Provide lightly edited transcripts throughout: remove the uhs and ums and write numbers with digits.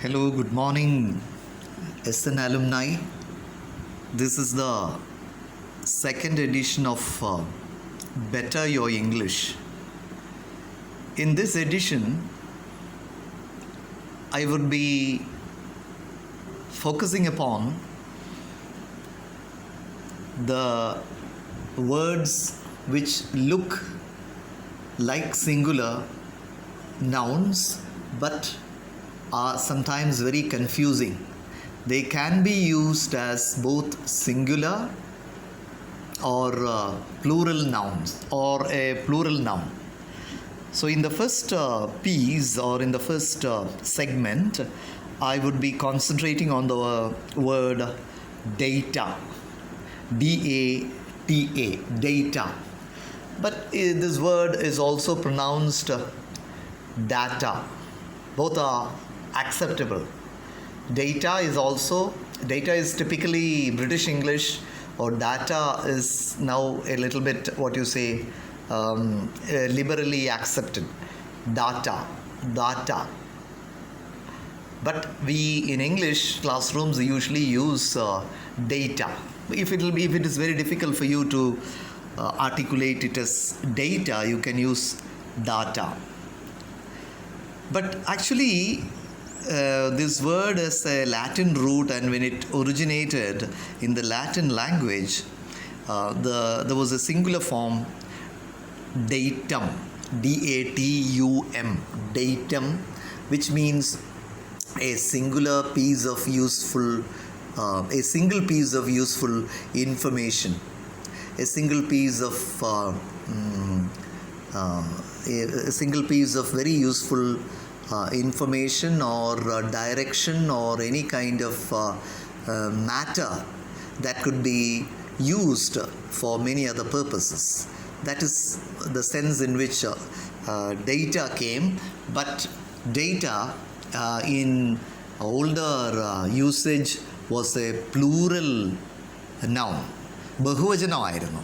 Hello, good morning, SN alumni. This is the second edition of Better Your English. In this edition, I would be focusing upon the words which look like singular nouns but are sometimes very confusing. They can be used as both singular or plural nouns or a plural noun. So in the first piece or in the first segment, I would be concentrating on the word data. D-A-T-A, data. But this word is also pronounced data. Both are acceptable. Data is typically British English, or data is now a little bit liberally accepted. Data. But we in English classrooms usually use data. If it is very difficult for you to articulate it as data, you can use data. But actually, this word has a Latin root, and when it originated in the Latin language, there was a singular form, datum, D-A-T-U-M, datum, which means a single piece of useful information, a single piece of very useful information or direction or any kind of matter that could be used for many other purposes. That is the sense in which data came. But data in older usage was a plural noun. ബഹുവചനമായിരുന്നു.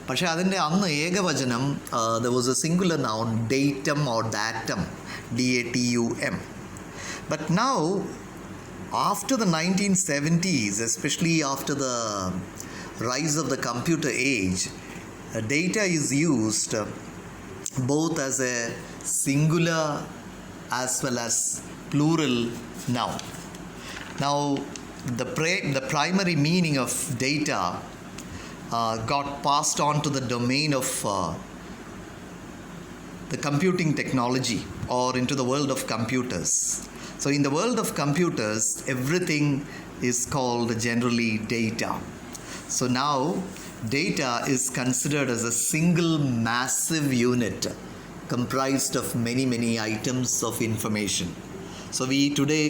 പക്ഷേ അതിൻ്റെ അന്ന് ഏകവചനം there was a singular noun, datum or datum, D-A-T-U-M. But now, after the 1970s, especially after the rise of the computer age, data is used both as a singular as well as plural noun. Now, the primary meaning of data got passed on to the domain of the computing technology or into the world of computers. So in the world of computers, everything is called generally data. So now data is considered as a single massive unit comprised of many items of information. So we today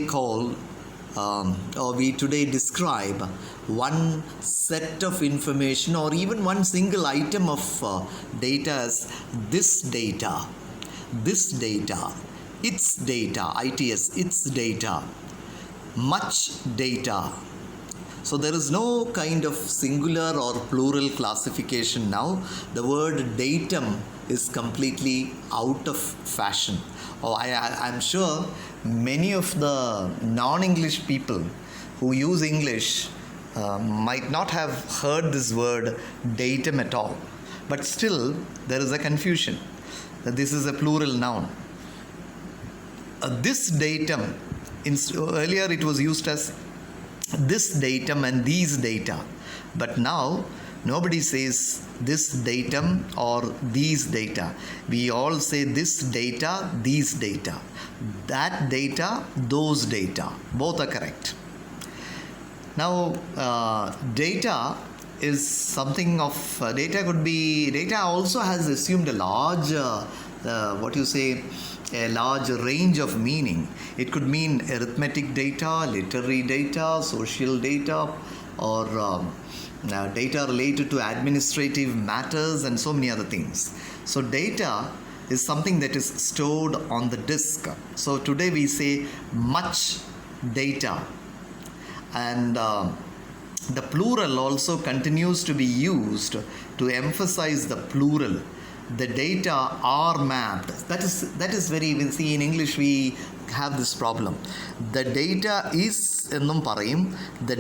describe one set of information or even one single item of data as this data, its data, its data, much data. So there is no kind of singular or plural classification now. The word datum is completely out of fashion. I'm sure many of the non-English people who use English might not have heard this word datum at all. But still, there is a confusion that this is a plural noun. This datum, earlier it was used as this datum and these data. But now, nobody says this datum or these data. We all say this data, these data. That data, those data. Both are correct. Now, data is something of data also has assumed a large a large range of meaning. It could mean arithmetic data, literary data, social data, or data related to administrative matters and so many other things. So data is something that is stored on the disk. So today we say much data. And the plural also continues to be used to emphasize the plural. The data are mapped. That is very, we see in English we have this problem. The data is എന്നും പറയും, the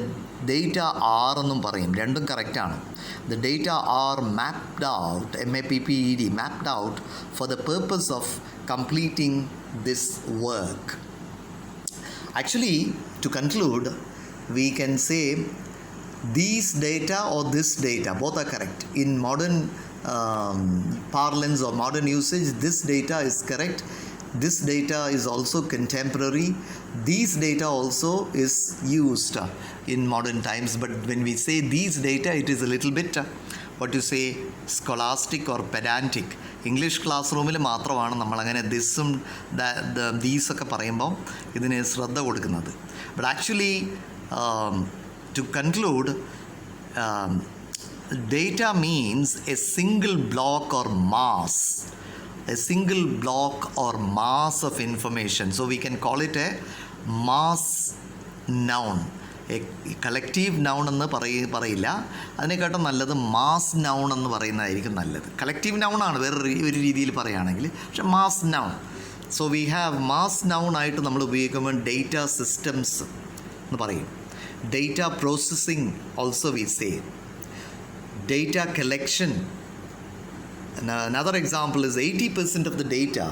data are എന്നും പറയും. രണ്ടും കറക്റ്റാണ്. The data are mapped out, MAPPED, mapped out for the purpose of completing this work. Actually, to conclude, we can say these data or this data, both are correct. In modern parlance or modern usage, this data is correct. This data is also contemporary. These data also is used in modern times. But when we say these data, it is a little bit, what you say, scholastic or pedantic. English class റൂമിൽ മാത്രമാണ് നമ്മളങ്ങനെ ദിസും ദീസൊക്കെ പറയുമ്പോൾ ഇതിന് ശ്രദ്ധ കൊടുക്കുന്നത്. But actually to conclude, data means a single block or mass, a single block or mass of information. So we can call it a mass noun. A collective noun എന്ന് പറയില്ല, അതിനെക്കാട്ടും നല്ലത് മാസ് നൗൺ എന്ന് പറയുന്നതായിരിക്കും നല്ലത്. Collective നൗണാണ് ഒരു രീതിയിൽ പറയുകയാണെങ്കിൽ, പക്ഷെ mass noun. So we have mass noun ആയിട്ട് നമ്മൾ ഉപയോഗിക്കുമ്പോൾ ഡേറ്റ സിസ്റ്റംസ് എന്ന് പറയും. Data processing also we say. Data collection. Another example is 80% of the data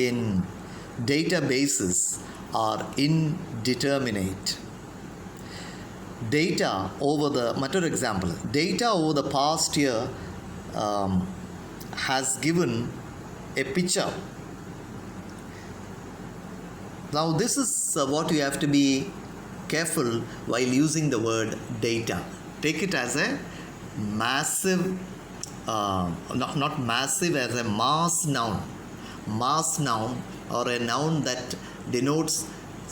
in databases are indeterminate. Data over the, another example, data over the past year has given a picture. Now this is what you have to be careful while using the word data. Take it as a massive, not massive, as a mass noun or a noun that denotes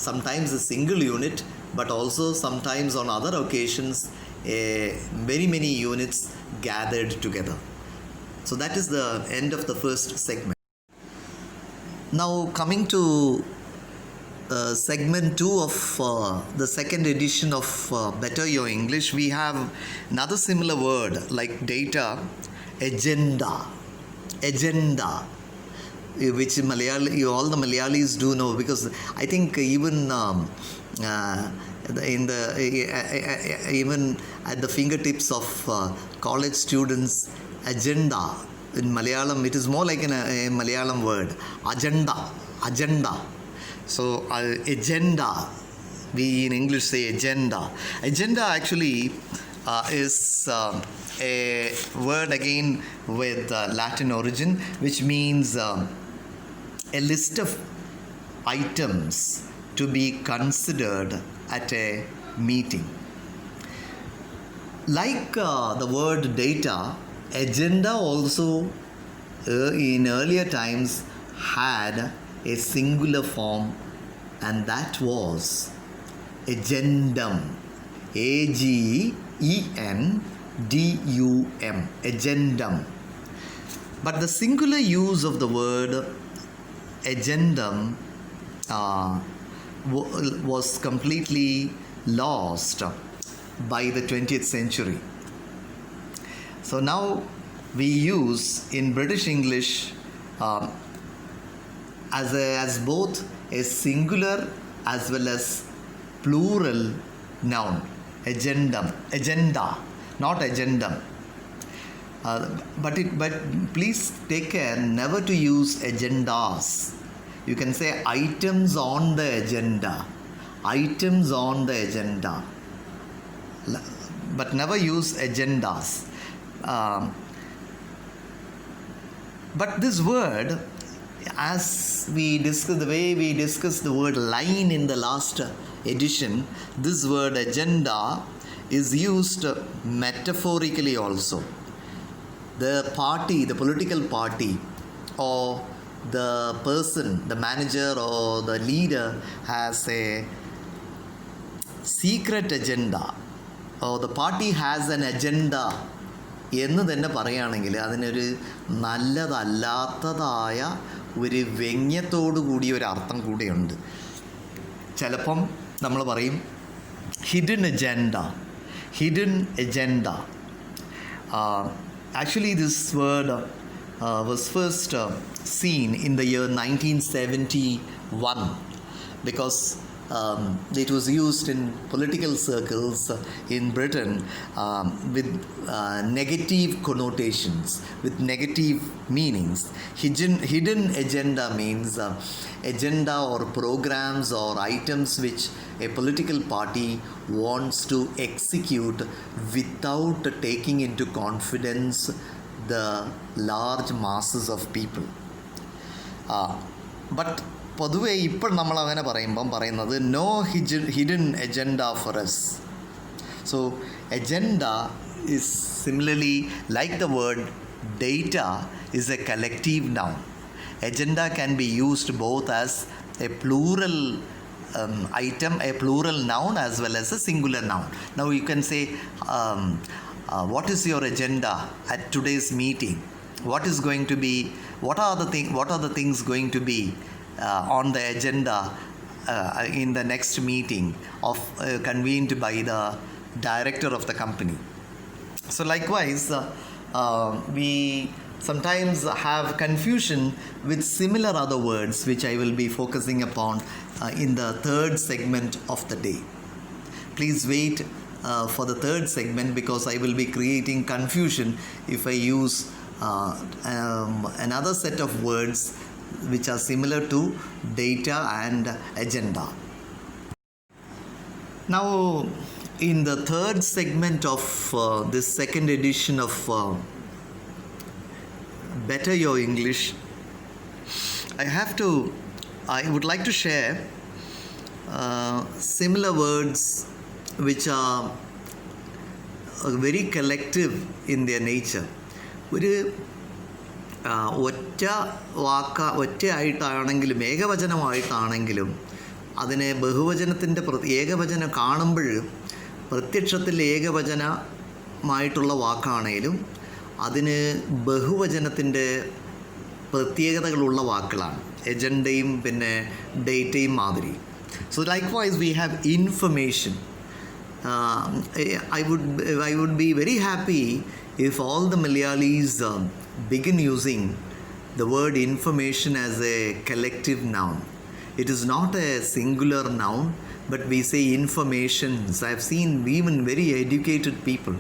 sometimes a single unit, but also sometimes on other occasions many units gathered together. So that is the end of the first segment. Now coming to segment 2 of the second edition of Better Your English, we have another similar word like data, agenda, which all the Malayalis do know, because I think even even at the fingertips of college students, agenda in Malayalam, it is more like a Malayalam word, agenda. So agenda, we in English say agenda. Agenda actually is a word again with Latin origin, which means a list of items to be considered at a meeting. Like the word data, agenda also in earlier times had a singular form, and that was agendum. AGENDUM, agendum. But the singular use of the word agendum was completely lost by the 20th century. So now we use in British English as both a singular as well as plural noun, agenda, not agendum. But please take care never to use agendas. You can say items on the agenda, but never use agendas. But this word, as we discussed, the way we discussed the word line in the last edition, this word agenda is used metaphorically also. The party, the political party, or the person, the manager or the leader has a secret agenda, or the party has an agenda എന്ന് തന്നെ പറയുകയാണെങ്കിൽ അതിനൊരു നല്ലതല്ലാത്തതായ ഒരു വ്യംഗ്യത്തോടു കൂടിയ ഒരു അർത്ഥം കൂടിയുണ്ട്. ചിലപ്പം നമ്മൾ പറയും hidden agenda. Actually this word was first seen in the year 1971 because it was used in political circles in Britain with negative connotations, with negative meanings. Hidden agenda means agenda or programs or items which a political party wants to execute without taking into confidence the large masses of people. But പൊതുവെ ഇപ്പോൾ നമ്മൾ അങ്ങനെ പറയുന്നത് no hidden agenda for us. So agenda is similarly like the word data is a collective noun. Agenda can be used both as a plural item, a plural noun as well as a singular noun. Now you can say what is your agenda at today's meeting? What are the things going to be on the agenda in the next meeting convened by the director of the company. So likewise, we sometimes have confusion with similar other words which I will be focusing upon in the third segment of the day. Please wait for the third segment because I will be creating confusion if I use another set of words which are similar to data and agenda. Now, in the third segment of this second edition of Better Your English, I would like to share similar words which are very collective in their nature. ഒറ്റയായിട്ടാണെങ്കിലും ഏകവചനമായിട്ടാണെങ്കിലും അതിനെ ബഹുവചനത്തിൻ്റെ ഏകവചനം കാണുമ്പോൾ പ്രത്യക്ഷത്തിൽ ഏകവചനമായിട്ടുള്ള വാക്കാണേലും അതിന് ബഹുവചനത്തിൻ്റെ പ്രത്യേകതകളുള്ള വാക്കുകളാണ്. എജൻഡയും പിന്നെ ഡേറ്റയും മാതിരി. So likewise we have information. I would be very happy if all the Malayalis begin using the word information as a collective noun. It is not a singular noun, but we say informations. I have seen even very educated people,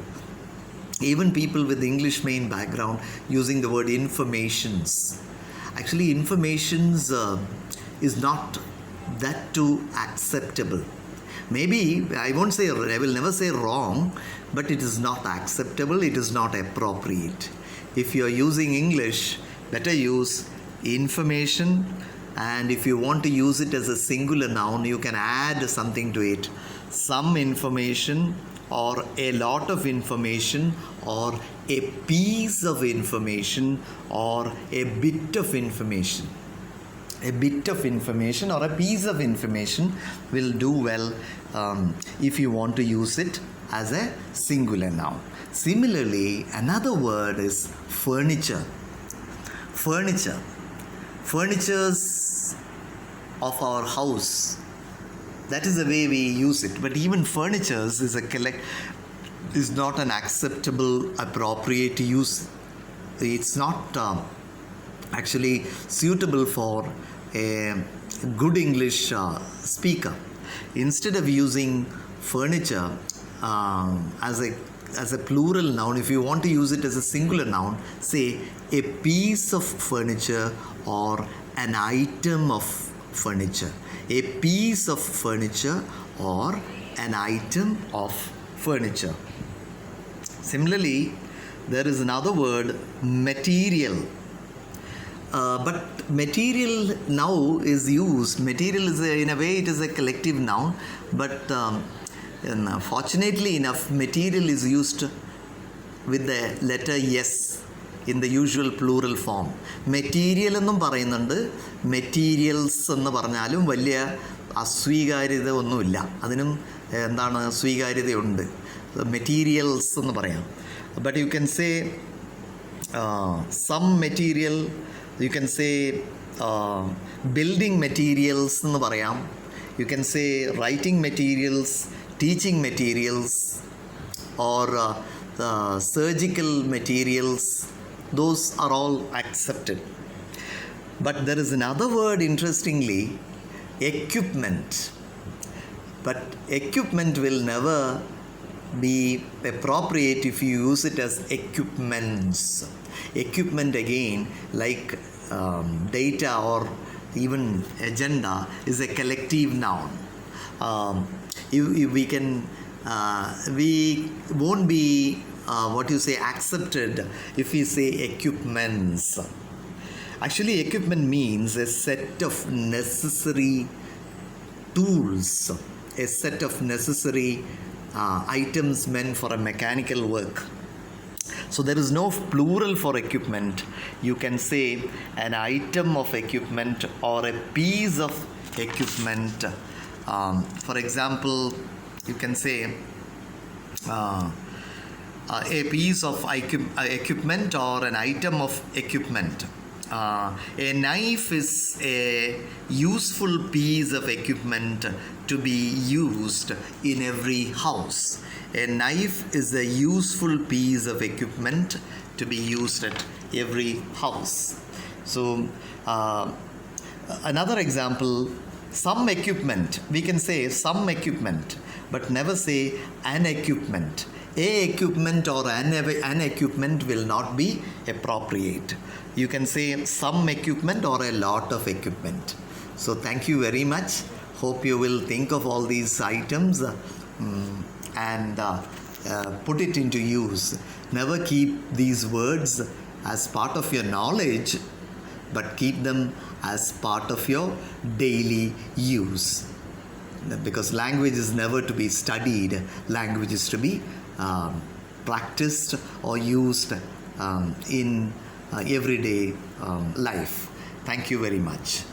even people with English main background, using the word informations. Actually, informations is not that too acceptable. Maybe I will never say wrong, but it is not acceptable, it is not appropriate. If you are using English, better use information, and if you want to use it as a singular noun, you can add something to it. Some information, or a lot of information, or a piece of information, or a bit of information. A bit of information or a piece of information will do well if you want to use it as a singular noun. Similarly, another word is furniture. Furnitures of our house. That is the way we use it. But even furnitures is not an acceptable, appropriate use. It's not actually suitable for a good English speaker. Instead of using furniture as a plural noun, if you want to use it as a singular noun, say a piece of furniture or an item of furniture. A piece of furniture or an item of furniture. Similarly, there is another word, material. But material now is used. Material is in a way it is a collective noun, but fortunately enough, material is used with the letter S in the usual plural form. Material എന്നും പറയുന്നുണ്ട്, materials എന്ന് പറഞ്ഞാലും വലിയ അസ്വീകാര്യത ഒന്നുമില്ല. അതിനും സ്വീകാര്യതയുണ്ട്. Materials എന്ന് പറയാം. But you can say some material, you can say building materials എന്ന് പറയാം. You can say writing materials, teaching materials, or surgical materials, those are all accepted. But there is another word, interestingly, equipment. But equipment will never be appropriate if you use it as equipments. Equipment, again, like data or even agenda, is a collective noun. We won't be accepted if we say equipments. Actually, equipment means a set of necessary tools, a set of necessary items meant for a mechanical work. So there is no plural for equipment. You can say an item of equipment or a piece of equipment. For example, you can say a piece of equipment or an item of equipment. A knife is a useful piece of equipment to be used in every house. A knife is a useful piece of equipment to be used at every house. So, another example, some equipment. We can say some equipment, but never say an equipment. A equipment or an equipment will not be appropriate. You can say some equipment or a lot of equipment. So thank you very much. Hope you will think of all these items and put it into use. Never keep these words as part of your knowledge, but keep them as part of your daily use. Because language is never to be studied, language is to be practiced or used in everyday life. Thank you very much.